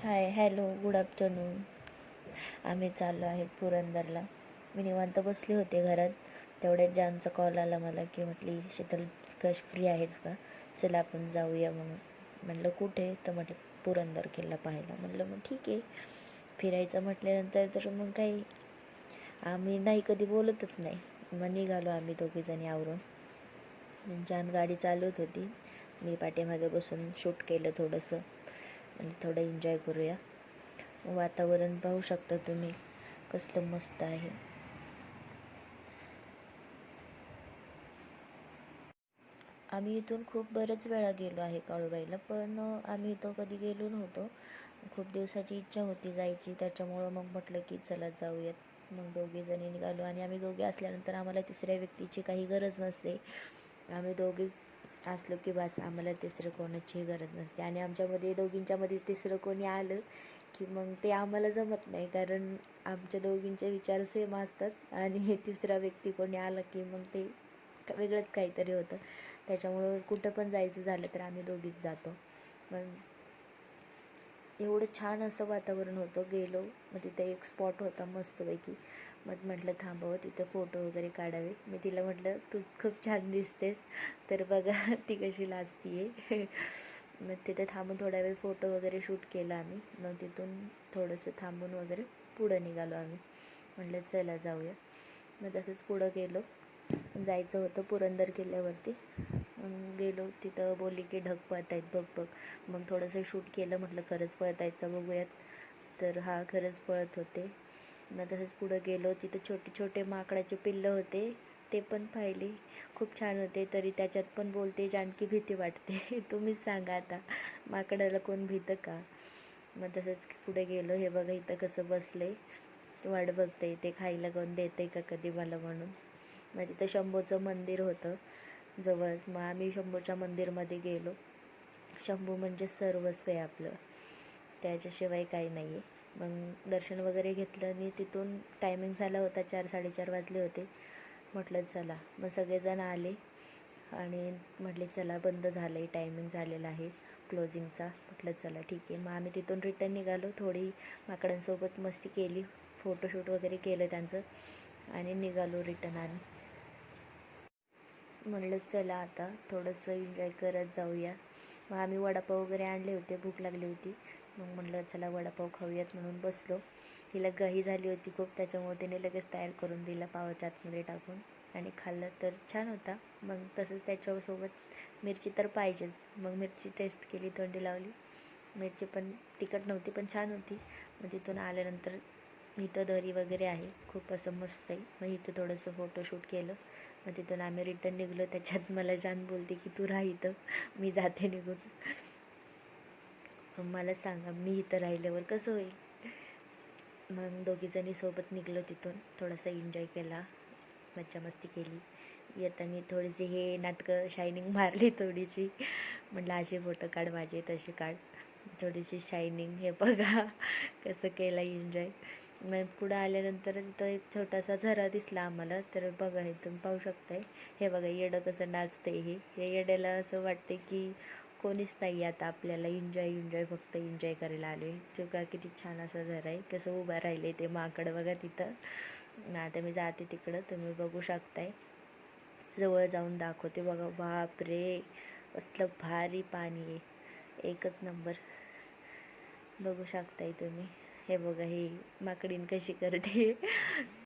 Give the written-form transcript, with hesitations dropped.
हाय, hello, good afternoon. आम्ही चाललो आहेत पुरंदरला. मी निवांत बसले होते घरात, तेवढ्यात जानचा कॉल आला मला की म्हटली शीतल फ्री आहेस का, चला आपण जाऊया म्हणून. म्हटलं कुठे, तर म्हटलं पुरंदर किल्ला पाहायला. म्हटलं मग ठीक आहे. फिरायचं म्हटल्यानंतर तर मग काही आम्ही नाही कधी बोलतच नाही. मग निघालो आम्ही दोघीजणी आवरून. जान गाडी चालवत होती, मी पाठीमागे बसून शूट केलं थोडंसं, म्हणजे थोडं एन्जॉय करूया. वातावरण पाहू शकता तुम्ही कसलं मस्त आहे. आम्ही इथून खूप बरेच वेळा गेलो आहे काळूबाईला, पण आम्ही इथं कधी गेलो नव्हतो. खूप दिवसाची इच्छा होती जायची, त्याच्यामुळं मग म्हटलं की चला जाऊयात. मग दोघीजणी निघालो, आणि आम्ही दोघे असल्यानंतर आम्हाला तिसऱ्या व्यक्तीची काही गरज नसते. आम्ही दोघे असलो की बस, आम्हाला तिसरं कोणाचीही गरज नसते. आणि आमच्यामध्ये दोघींच्यामध्ये तिसरं कोणी आलं की मग ते आम्हाला जमत नाही, कारण आमच्या दोघींचे विचार सेम असतात. आणि तिसरा व्यक्ती कोणी आला की मग ते वेगळंच काहीतरी होतं. त्याच्यामुळं कुठं पण जायचं झालं तर आम्ही दोघीच जातो. पण एवढं छान असं वातावरण होतं. गेलो, मग तिथे एक स्पॉट होता मस्तपैकी. मग म्हटलं थांबावं तिथं फोटो वगैरे काढावे. मी तिला म्हटलं तू खूप छान दिसतेस, तर बघा ती कशी लाजती आहे. मग तिथे थांबून थोडा वेळ फोटो वगैरे शूट केला आम्ही. मग तिथून थोडंसं थांबून वगैरे पुढं निघालो आम्ही. म्हटलं चला जाऊया. मग तसंच पुढं गेलो. जायचं होतं पुरंदर किल्ल्यावरती. मग गेलो, तिथं बोलली की ढग पळत आहेत, बघ बघ. मग थोडंसं शूट केलं, म्हटलं खरंच पळत आहेत का बघूयात. तर हा, खरंच पळत होते. मग तसंच पुढं गेलो, तिथं छोटे छोटे माकडाचे पिल्लं होते, ते पण पाहिले. खूप छान होते. तरी त्याच्यात पण बोलते जानकी भीती वाटते. तुम्हीच सांगा आता, माकडाला कोण भीतं का. मग तसंच पुढे गेलो. हे बघा इथं कसं बसले, वाट बघते ते खायला कोण देते का कधी मला म्हणून. मग तिथं शंभूचं मंदिर होतं जवळच. मग आम्ही शंभूच्या मंदिरमध्ये गेलो. शंभू म्हणजे सर्वस्व आहे आपलं, त्याच्याशिवाय काही नाही आहे. मग दर्शन वगैरे घेतलं, आणि तिथून टायमिंग झाला होता 4-4:30 वाजले होते. म्हटलं चला, मग सगळेजण आले आणि म्हटले चला बंद झालं आहे, टायमिंग झालेला आहे क्लोजिंगचा. म्हटलं चला ठीक आहे. मग आम्ही तिथून रिटर्न निघालो. थोडी माकडांसोबत मस्ती केली, फोटोशूट वगैरे केलं त्यांचं, आणि निघालो रिटर्न आम्ही. म्हटलं चला आता थोडंसं एन्जॉय करत जाऊया. मग आम्ही वडापाव वगैरे आणले होते, भूक लागली होती. मग म्हटलं चला वडापाव खाऊयात म्हणून बसलो. तिला घाई झाली होती खूप, त्याच्यामुळे तिने लगेच तयार करून दिला पावाच्या आतमध्ये टाकून, आणि खाल्लं तर छान होता. मग तसंच त्याच्यासोबत मिरची तर पाहिजेच. मग मिरची टेस्ट केली, तोंडी लावली. मिरची पण तिखट नव्हती, पण छान होती. मग तिथून आल्यानंतर इथं दरी वगैरे आहे, खूप असं मस्त आहे. मग इथं थोडंसं फोटोशूट केलं. मग तिथून आम्ही रिटर्न निघलो. त्याच्यात मला जान बोलते की तू राह इथं, मी जाते निघून. मला सांगा मी इथं राहिल्यावर कसं होईल. मग दोघीजणी सोबत निघलो. तिथून थोडासा एन्जॉय केला, मज्जा मस्ती केली. येताना थोडीशी हे नाटकं शायनिंग मारली थोडीशी. म्हटलं असे फोटो काढ माझे, तसे काढ. थोडीशी शायनिंग, हे बघा कसं केलं एन्जॉय. मग पुढं आल्यानंतर तिथं एक छोटासा झरा दिसला आम्हाला. तर बघा हे तुम्ही पाहू शकताय. हे बघा येडं कसं नाचतंय. हे येड्याला असं वाटते की कोणीच नाही आता आपल्याला, एन्जॉय फक्त एन्जॉय करायला आले. तो का किती छान असं झरा आहे, कसं उभं राहिले ते माकड बघा तिथं. ना आता मी जाते तिकडं, तुम्ही बघू शकताय. जवळ जाऊन दाखवते बघा. बाप रे, कसलं भारी पाणी आहे, एकच नंबर. बघू शकताय तुम्ही. हे बघा ही माकडीन कशी करते.